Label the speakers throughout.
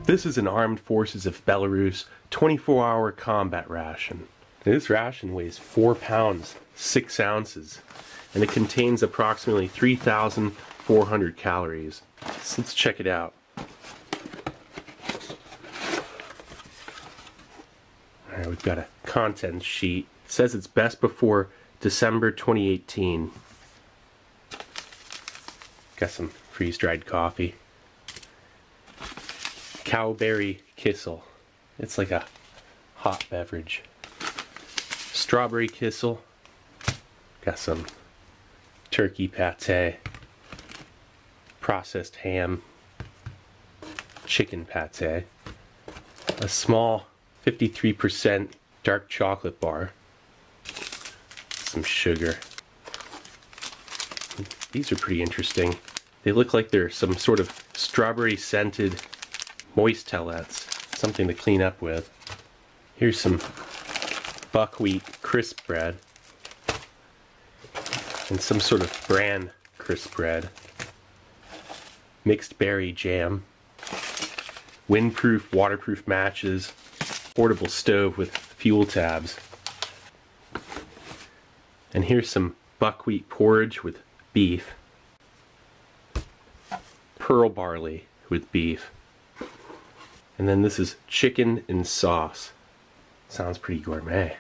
Speaker 1: This is an Armed Forces of Belarus 24-hour combat ration. This ration weighs 4 pounds, 6 ounces, and it contains approximately 3,400 calories. So let's check it out. Alright, we've got a contents sheet. It says it's best before December 2018. Got some freeze-dried coffee. Cowberry Kissel. It's like a hot beverage. Strawberry Kissel. Got some turkey pate. Processed ham. Chicken pate. A small 53% dark chocolate bar. Some sugar. These are pretty interesting. They look like they're some sort of strawberry scented moistelettes, something to clean up with. Here's some buckwheat crisp bread and some sort of bran crisp bread. Mixed berry jam, windproof, waterproof matches, portable stove with fuel tabs. And here's some buckwheat porridge with beef, pearl barley with beef. And then this is chicken and sauce. Sounds pretty gourmet.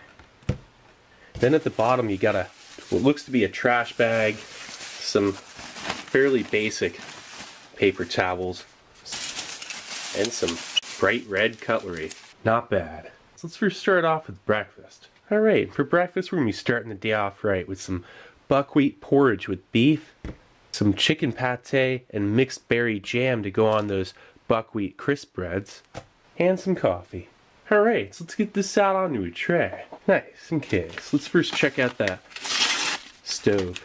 Speaker 1: Then at the bottom you got what looks to be a trash bag, some fairly basic paper towels, and some bright red cutlery. Not bad. So let's first start off with breakfast. Alright, for breakfast we're going to be starting the day off right with some buckwheat porridge with beef, some chicken pate and mixed berry jam to go on those buckwheat crisp breads, and some coffee. Alright, so let's get this out onto a tray. Nice, okay, so let's first check out that stove.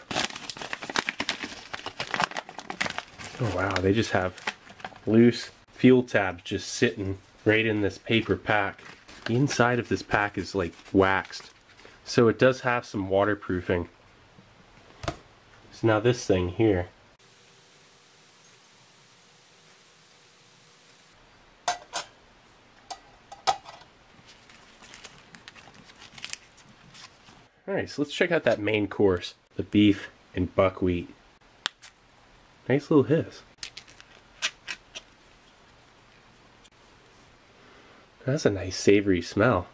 Speaker 1: Oh wow, they just have loose fuel tabs just sitting right in this paper pack. The inside of this pack is like waxed, so it does have some waterproofing. So now this thing here. Alright, so let's check out that main course. The beef and buckwheat. Nice little hiss. That's a nice savory smell.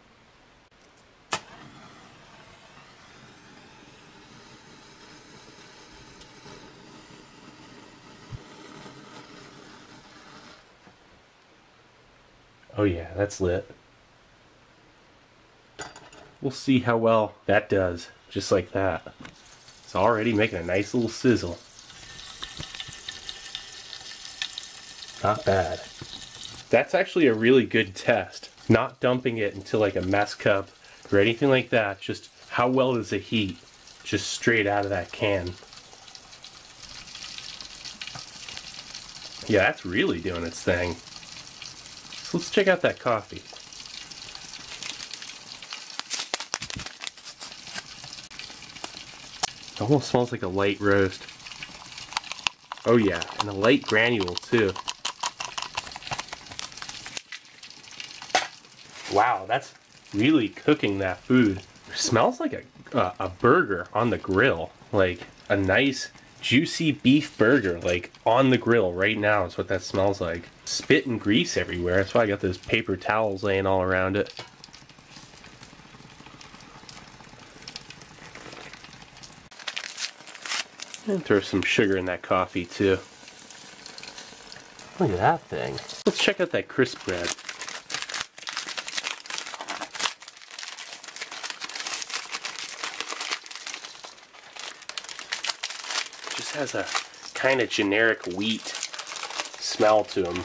Speaker 1: Oh yeah, that's lit. We'll see how well that does, just like that. It's already making a nice little sizzle. Not bad. That's actually a really good test. Not dumping it into like a mess cup or anything like that, just how well does it heat? Just straight out of that can. Yeah, that's really doing its thing. So let's check out that coffee. It almost smells like a light roast. Oh yeah, and a light granule too. Wow, that's really cooking that food. It smells like a burger on the grill. Like a nice juicy beef burger, like on the grill right now is what that smells like. Spit and grease everywhere. That's why I got those paper towels laying all around it. And throw some sugar in that coffee too. Look at that thing. Let's check out that crisp bread. Just has a kind of generic wheat smell to them.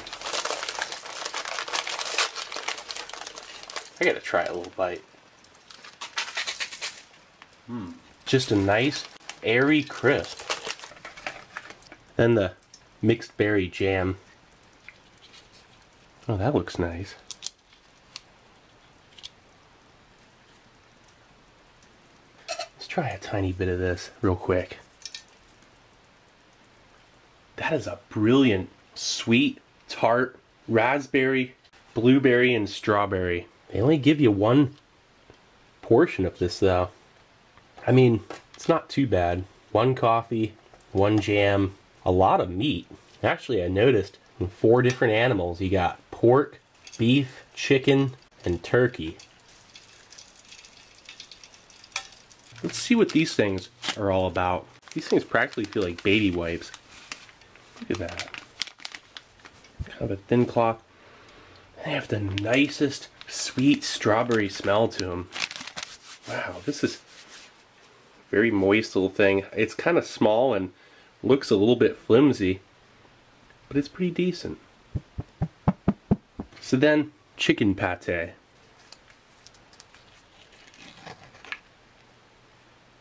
Speaker 1: I gotta try a little bite. Just a nice airy crisp. Then the mixed berry jam. Oh, that looks nice. Let's try a tiny bit of this real quick. That is a brilliant, sweet, tart raspberry, blueberry, and strawberry. They only give you one portion of this though. I mean, it's not too bad. One coffee, one jam, a lot of meat. Actually, I noticed in 4 different animals you got pork, beef, chicken, and turkey. Let's see what these things are all about. These things practically feel like baby wipes. Look at that. Kind of a thin cloth. They have the nicest sweet strawberry smell to them. Wow, this is a very moist little thing. It's kind of small and looks a little bit flimsy, but it's pretty decent. So then, chicken pate.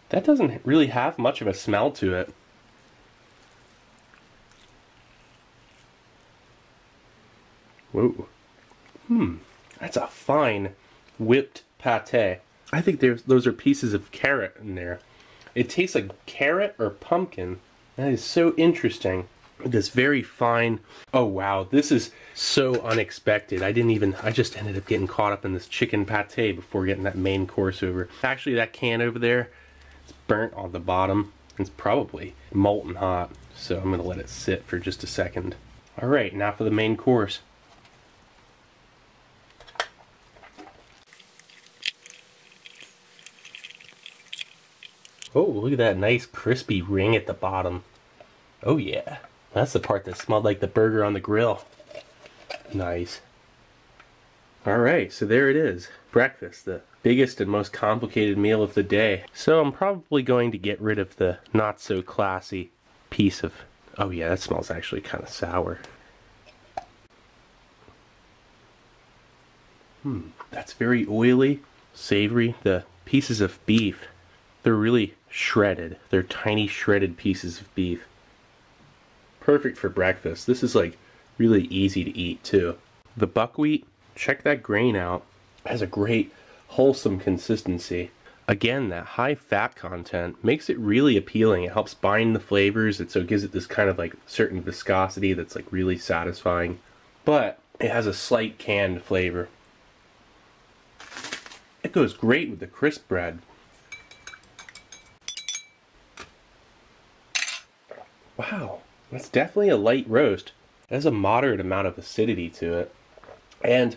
Speaker 1: That doesn't really have much of a smell to it. Whoa. That's a fine whipped pate. I think those are pieces of carrot in there. It tastes like carrot or pumpkin. That is so interesting. This very fine. Oh wow, this is so unexpected. I just ended up getting caught up in this chicken pate before getting that main course over. Actually, that can over there, it's burnt on the bottom. It's probably molten hot, so I'm gonna let it sit for just a second. All right, now for the main course. Oh, look at that nice crispy ring at the bottom. Oh yeah, that's the part that smelled like the burger on the grill. Nice. Alright, so there it is. Breakfast, the biggest and most complicated meal of the day. So I'm probably going to get rid of the not so classy piece of... Oh yeah, that smells actually kind of sour. That's very oily, savory. The pieces of beef, they're really shredded. They're tiny shredded pieces of beef. Perfect for breakfast. This is like really easy to eat too. The buckwheat, check that grain out. It has a great wholesome consistency. Again, that high fat content makes it really appealing. It helps bind the flavors. So it gives it this kind of like certain viscosity that's like really satisfying. But it has a slight canned flavor. It goes great with the crisp bread. Wow, that's definitely a light roast. It has a moderate amount of acidity to it. And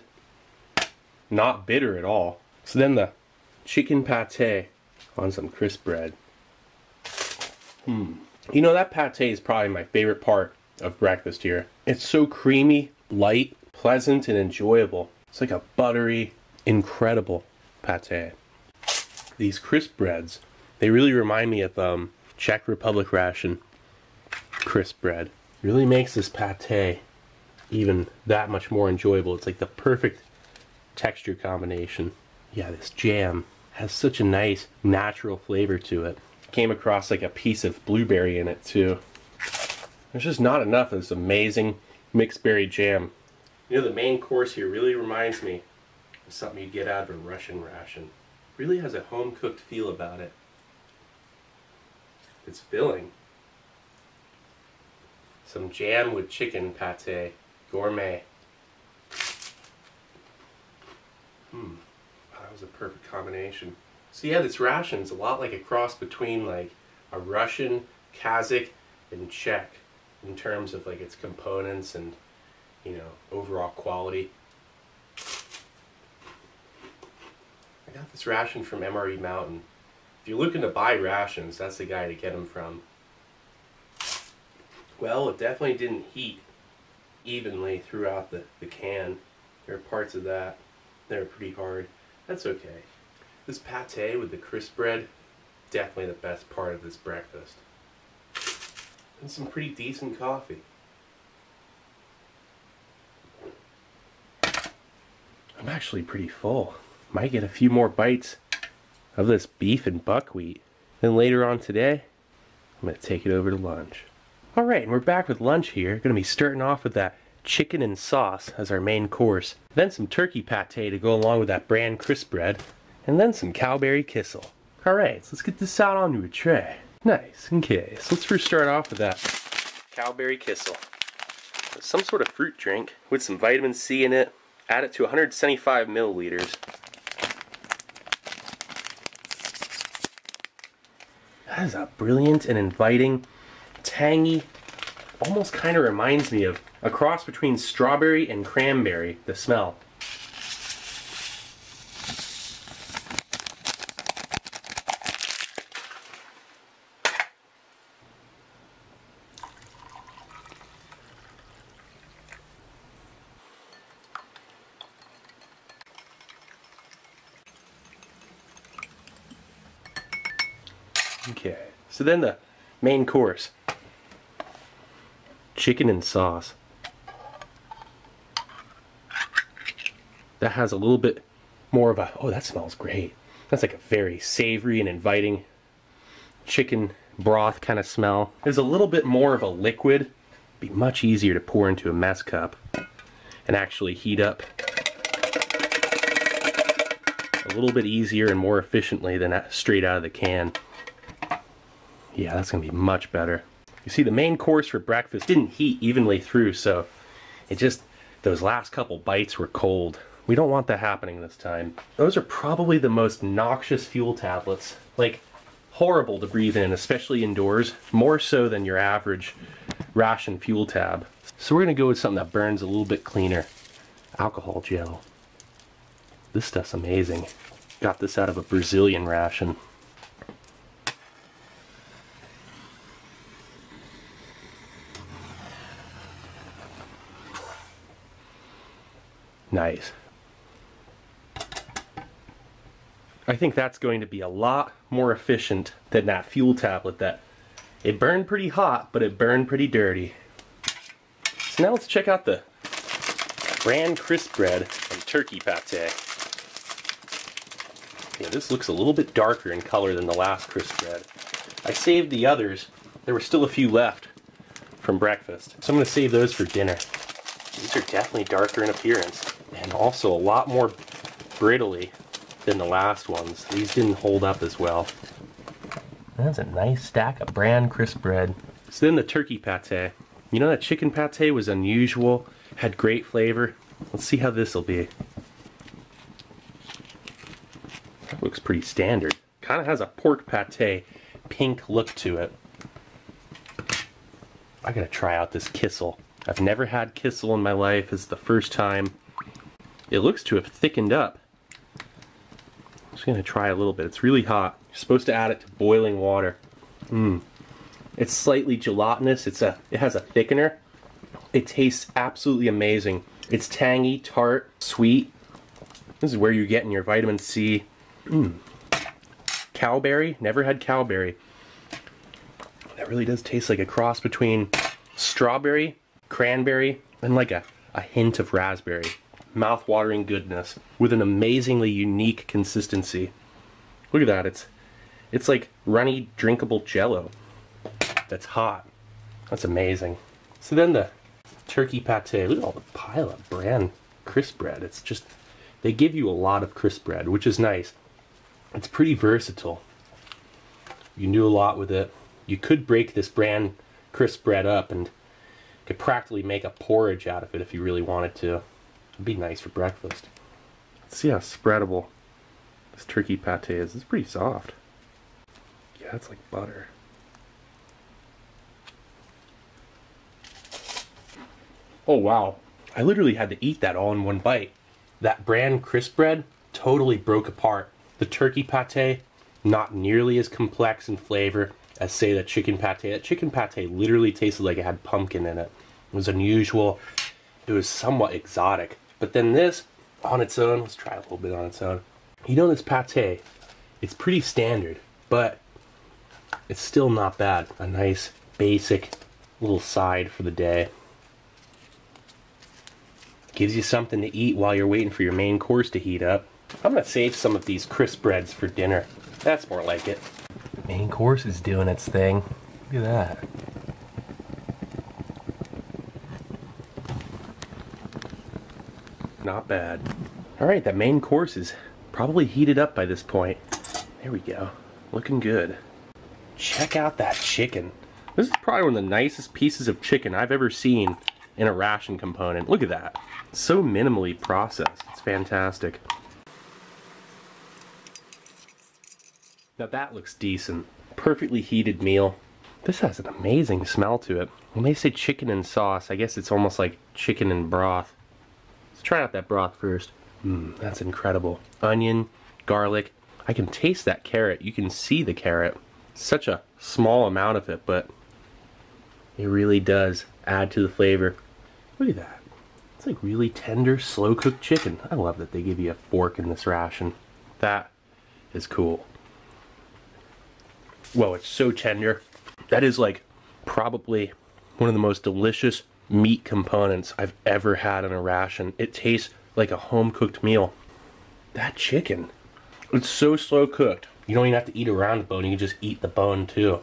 Speaker 1: not bitter at all. So then the chicken pate on some crisp bread. You know, that pate is probably my favorite part of breakfast here. It's so creamy, light, pleasant, and enjoyable. It's like a buttery, incredible pate. These crisp breads, they really remind me of Czech Republic Ration crisp bread. Really makes this pate even that much more enjoyable. It's like the perfect texture combination. Yeah, this jam has such a nice natural flavor to it. Came across like a piece of blueberry in it too. There's just not enough of this amazing mixed berry jam. You know, the main course here really reminds me of something you'd get out of a Russian ration. Really has a home cooked feel about it. It's filling. Some jam with chicken pate. Gourmet. That was a perfect combination. So yeah, this ration's a lot like a cross between like a Russian, Kazakh, and Czech in terms of like its components and, you know, overall quality. I got this ration from MRE Mountain. If you're looking to buy rations, that's the guy to get them from. Well, it definitely didn't heat evenly throughout the can. There are parts of that that are pretty hard. That's okay. This pate with the crisp bread, definitely the best part of this breakfast. And some pretty decent coffee. I'm actually pretty full. Might get a few more bites of this beef and buckwheat. Then later on today, I'm going to take it over to lunch. Alright, and we're back with lunch here. Going to be starting off with that chicken and sauce as our main course. Then some turkey pate to go along with that bran crisp bread. And then some cowberry kissel. Alright, so let's get this out onto a tray. Nice, okay. So let's first start off with that cowberry kissel. some sort of fruit drink with some vitamin C in it. Add it to 175 milliliters. That is a brilliant and inviting, tangy, almost kind of reminds me of a cross between strawberry and cranberry, the smell. Okay, so then the main course. Chicken and sauce. That has a little bit more of a, oh, that smells great. That's like a very savory and inviting chicken broth kind of smell. There's a little bit more of a liquid. Be much easier to pour into a mess cup and actually heat up a little bit easier and more efficiently than straight out of the can. Yeah, that's gonna be much better. You see, the main course for breakfast didn't heat evenly through, so it just, those last couple bites were cold. We don't want that happening this time. Those are probably the most noxious fuel tablets. Like, horrible to breathe in, especially indoors, more so than your average ration fuel tab. So we're gonna go with something that burns a little bit cleaner. Alcohol gel. This stuff's amazing. Got this out of a Brazilian ration. Nice. I think that's going to be a lot more efficient than that fuel tablet that it burned pretty hot, but it burned pretty dirty. So now let's check out the bran crisp bread and turkey pate. Yeah, this looks a little bit darker in color than the last crisp bread. I saved the others. There were still a few left from breakfast, so I'm going to save those for dinner. These are definitely darker in appearance, and also a lot more brittly than the last ones. These didn't hold up as well. That's a nice stack of bran crisp bread. So then the turkey pate. You know, that chicken pate was unusual, had great flavor. Let's see how this will be. That looks pretty standard. Kind of has a pork pate pink look to it. I gotta try out this Kissel. I've never had Kissel in my life. It's the first time. It looks to have thickened up. I'm just gonna try a little bit. It's really hot. You're supposed to add it to boiling water. It's slightly gelatinous. It has a thickener. It tastes absolutely amazing. It's tangy, tart, sweet. This is where you're getting your vitamin C. Cowberry. Never had cowberry. That really does taste like a cross between strawberry, cranberry, and like a hint of raspberry. Mouth-watering goodness with an amazingly unique consistency. Look at that. It's like runny, drinkable Jello. That's hot. That's amazing. So then the turkey pate. Look at all the pile of bran crisp bread. It's just, they give you a lot of crisp bread, which is nice. It's pretty versatile. You can do a lot with it. You could break this bran crisp bread up and could practically make a porridge out of it if you really wanted to. It'd be nice for breakfast. Let's see how spreadable this turkey pate is. It's pretty soft. Yeah, it's like butter. Oh wow. I literally had to eat that all in one bite. That bran crisp bread totally broke apart. The turkey pate, not nearly as complex in flavor as, say, the chicken pate. That chicken pate literally tasted like it had pumpkin in it. It was unusual. It was somewhat exotic. But then this, on its own, let's try a little bit on its own. You know, this pate, it's pretty standard, but it's still not bad. A nice, basic little side for the day. Gives you something to eat while you're waiting for your main course to heat up. I'm gonna save some of these crisp breads for dinner. That's more like it. Main course is doing its thing. Look at that. Not bad. Alright, that main course is probably heated up by this point. There we go. Looking good. Check out that chicken. This is probably one of the nicest pieces of chicken I've ever seen in a ration component. Look at that. So minimally processed. It's fantastic. Now that looks decent. Perfectly heated meal. This has an amazing smell to it. When they say chicken and sauce, I guess it's almost like chicken and broth. Let's try out that broth first. That's incredible. Onion, garlic. I can taste that carrot. You can see the carrot. Such a small amount of it, but it really does add to the flavor. Look at that. It's like really tender, slow-cooked chicken. I love that they give you a fork in this ration. That is cool. Whoa, it's so tender. That is like probably one of the most delicious meat components I've ever had in a ration. It tastes like a home-cooked meal. That chicken, it's so slow cooked. You don't even have to eat around the bone, you can just eat the bone too.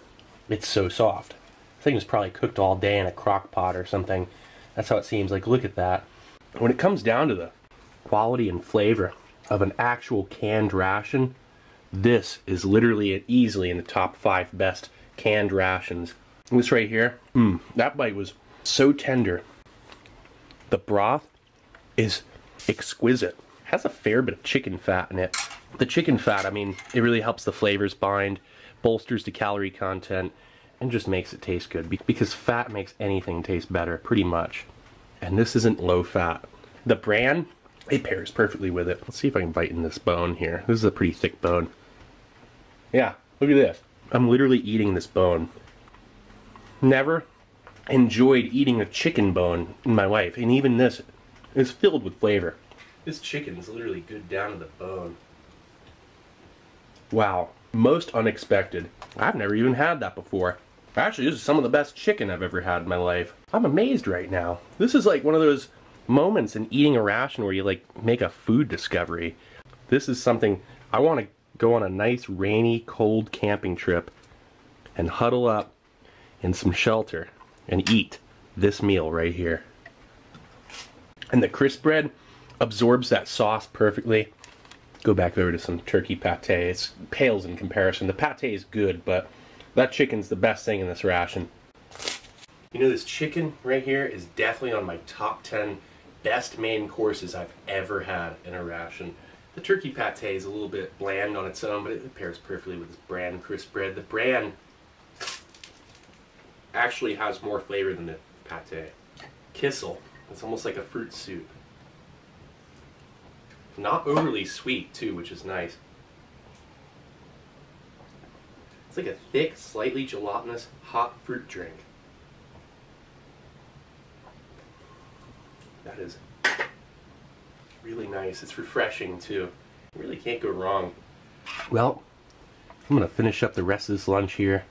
Speaker 1: It's so soft. I think it was probably cooked all day in a crock pot or something. That's how it seems. Like, look at that. When it comes down to the quality and flavor of an actual canned ration, this is literally easily in the top 5 best canned rations. This right here, that bite was so tender. The broth is exquisite. It has a fair bit of chicken fat in it. The chicken fat, I mean, it really helps the flavors bind, bolsters the calorie content, and just makes it taste good. Because fat makes anything taste better, pretty much. And this isn't low fat. The bran, it pairs perfectly with it. Let's see if I can bite in this bone here. This is a pretty thick bone. Yeah, look at this. I'm literally eating this bone. Never enjoyed eating a chicken bone in my life, and even this is filled with flavor. This chicken is literally good down to the bone. Wow, most unexpected. I've never even had that before. Actually, this is some of the best chicken I've ever had in my life. I'm amazed right now. This is like one of those moments in eating a ration where you like make a food discovery. This is something I want to go on a nice rainy, cold camping trip and huddle up in some shelter and eat this meal right here. And the crisp bread absorbs that sauce perfectly. Go back over to some turkey pate. It pales in comparison. The pate is good, but that chicken's the best thing in this ration. You know, this chicken right here is definitely on my top 10 best main courses I've ever had in a ration. The turkey pate is a little bit bland on its own, but it pairs perfectly with this bran crisp bread. The bran actually has more flavor than the pate. Kissel, it's almost like a fruit soup. Not overly sweet too, which is nice. It's like a thick, slightly gelatinous, hot fruit drink. That is really nice. It's refreshing too. You really can't go wrong. Well, I'm gonna finish up the rest of this lunch here.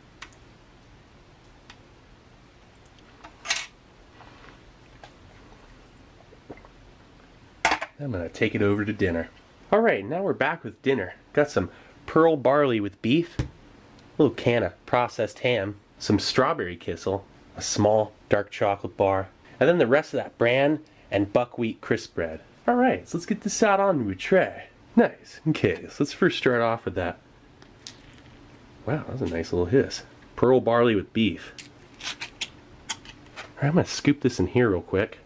Speaker 1: I'm gonna take it over to dinner. Alright, now we're back with dinner. Got some pearl barley with beef, a little can of processed ham, some strawberry kissel, a small dark chocolate bar, and then the rest of that bran and buckwheat crisp bread. Alright, so let's get this out onto a tray. Nice. Okay, so let's first start off with that. Wow, that was a nice little hiss. Pearl barley with beef. Alright, I'm gonna scoop this in here real quick.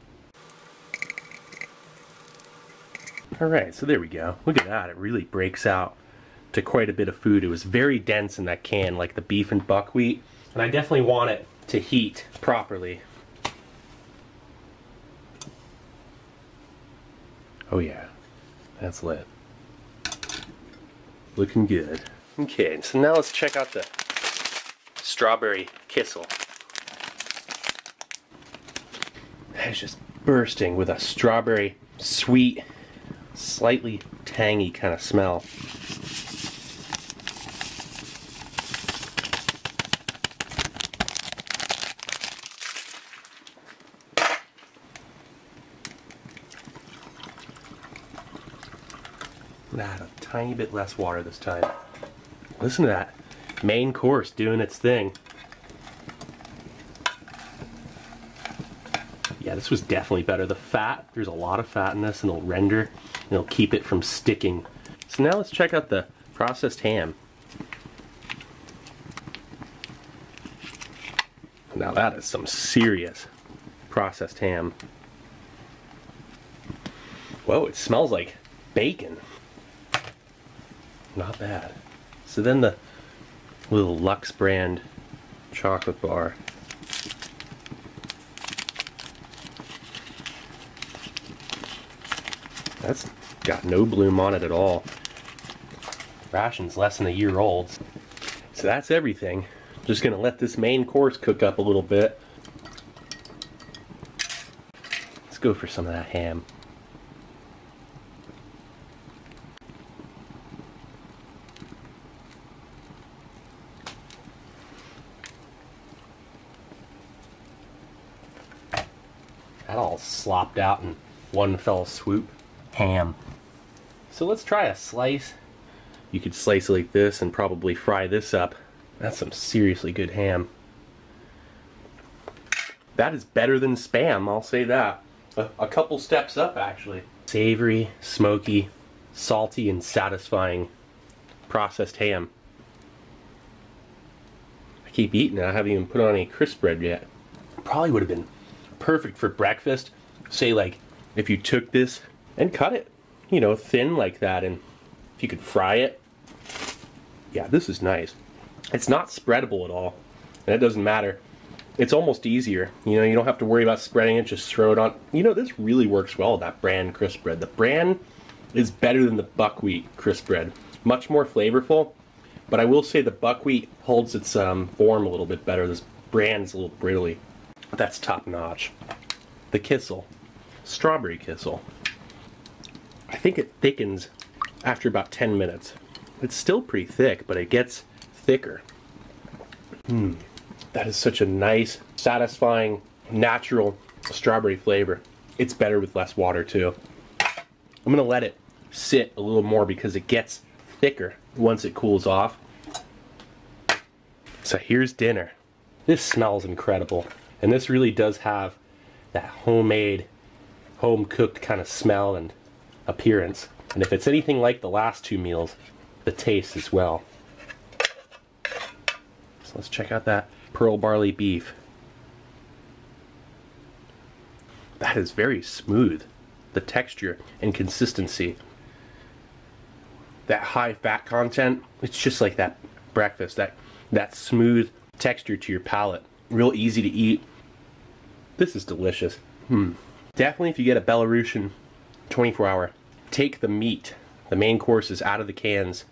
Speaker 1: Alright, so there we go. Look at that, it really breaks out to quite a bit of food. It was very dense in that can, like the beef and buckwheat. And I definitely want it to heat properly. Oh yeah, that's lit. Looking good. Okay, so now let's check out the strawberry kissel. It's just bursting with a strawberry, sweet, slightly tangy kind of smell. Add a tiny bit less water this time. Listen to that main course doing its thing. Yeah, this was definitely better. The fat, there's a lot of fat in this, and it'll render, and it'll keep it from sticking. So now let's check out the processed ham. Now that is some serious processed ham. Whoa, it smells like bacon. Not bad. So then the little Lux brand chocolate bar. That's got no bloom on it at all. Ration's less than a year old. So that's everything. Just gonna let this main course cook up a little bit. Let's go for some of that ham. That all slopped out in one fell swoop. Ham. So let's try a slice. You could slice it like this and probably fry this up. That's some seriously good ham. That is better than Spam, I'll say that. A couple steps up, actually. Savory, smoky, salty, and satisfying processed ham. I keep eating it. I haven't even put on any crisp bread yet. Probably would have been perfect for breakfast. Say, like, if you took this and cut it, you know, thin like that, and if you could fry it. Yeah, this is nice. It's not spreadable at all, and it doesn't matter. It's almost easier. You know, you don't have to worry about spreading it, just throw it on. You know, this really works well, that brand crisp bread. The brand is better than the buckwheat crisp bread. Much more flavorful, but I will say the buckwheat holds its form a little bit better. This brand's a little brittly. That's top notch. The Kissel, strawberry Kissel. I think it thickens after about 10 minutes. It's still pretty thick, but it gets thicker. That is such a nice, satisfying, natural strawberry flavor. It's better with less water too. I'm gonna let it sit a little more because it gets thicker once it cools off. So here's dinner. This smells incredible. And this really does have that homemade, home-cooked kind of smell and appearance. And if it's anything like the last two meals, the taste as well. So let's check out that pearl barley beef. That is very smooth. The texture and consistency. That high fat content, it's just like that breakfast, that smooth texture to your palate. Real easy to eat. This is delicious. Definitely if you get a Belarusian 24-hour, take the meat. The main course is out of the cans.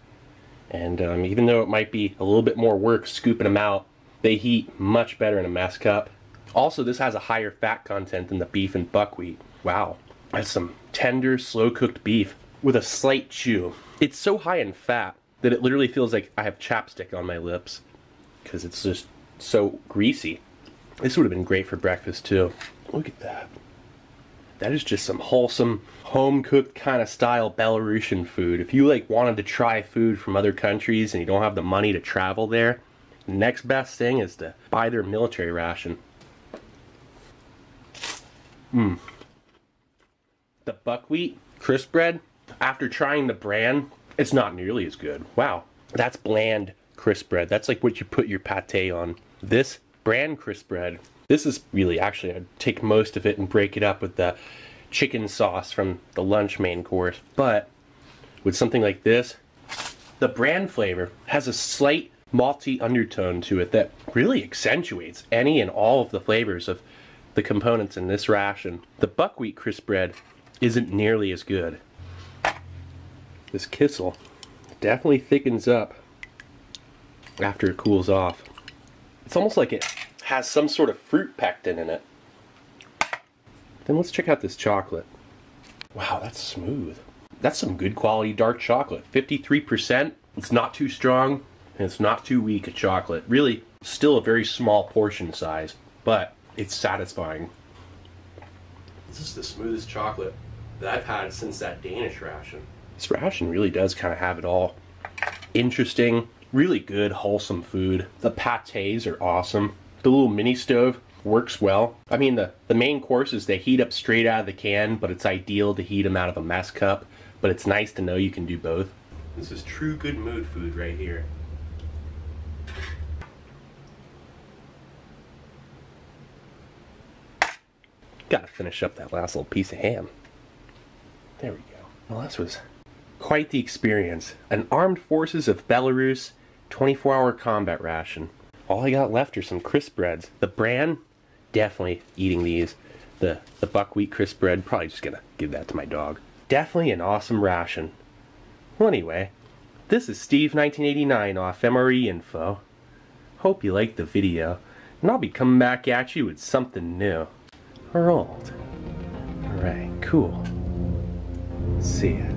Speaker 1: And even though it might be a little bit more work scooping them out, they heat much better in a mess cup. Also, this has a higher fat content than the beef and buckwheat. Wow. That's some tender, slow-cooked beef with a slight chew. It's so high in fat that it literally feels like I have chapstick on my lips because it's just so greasy. This would have been great for breakfast too. Look at that. That is just some wholesome, home-cooked kind of style Belarusian food. If you like wanted to try food from other countries and you don't have the money to travel there, the next best thing is to buy their military ration. The buckwheat crisp bread, after trying the brand, it's not nearly as good. Wow, that's bland crisp bread. That's like what you put your pate on. This brand crisp bread, this is really, actually, I'd take most of it and break it up with the chicken sauce from the lunch main course. But with something like this, the brand flavor has a slight malty undertone to it that really accentuates any and all of the flavors of the components in this ration. The buckwheat crisp bread isn't nearly as good. This Kissel definitely thickens up after it cools off. It's almost like it has some sort of fruit pectin in it. Then let's check out this chocolate. Wow, that's smooth. That's some good quality dark chocolate. 53%. It's not too strong and it's not too weak a chocolate. Really, still a very small portion size, but it's satisfying. This is the smoothest chocolate that I've had since that Danish ration. This ration really does kind of have it all. Interesting, really good, wholesome food. The pates are awesome. The little mini stove works well. I mean, the main courses, they heat up straight out of the can, but it's ideal to heat them out of a mess cup. But it's nice to know you can do both. This is true good mood food right here. Gotta finish up that last little piece of ham. There we go. Well, this was quite the experience. An Armed Forces of Belarus 24-hour combat ration. All I got left are some crisp breads. The bran, definitely eating these. The buckwheat crisp bread, probably just gonna give that to my dog. Definitely an awesome ration. Well, anyway, this is Steve 1989 off MRE Info. Hope you liked the video, and I'll be coming back at you with something new. Or old. Alright, cool. See ya.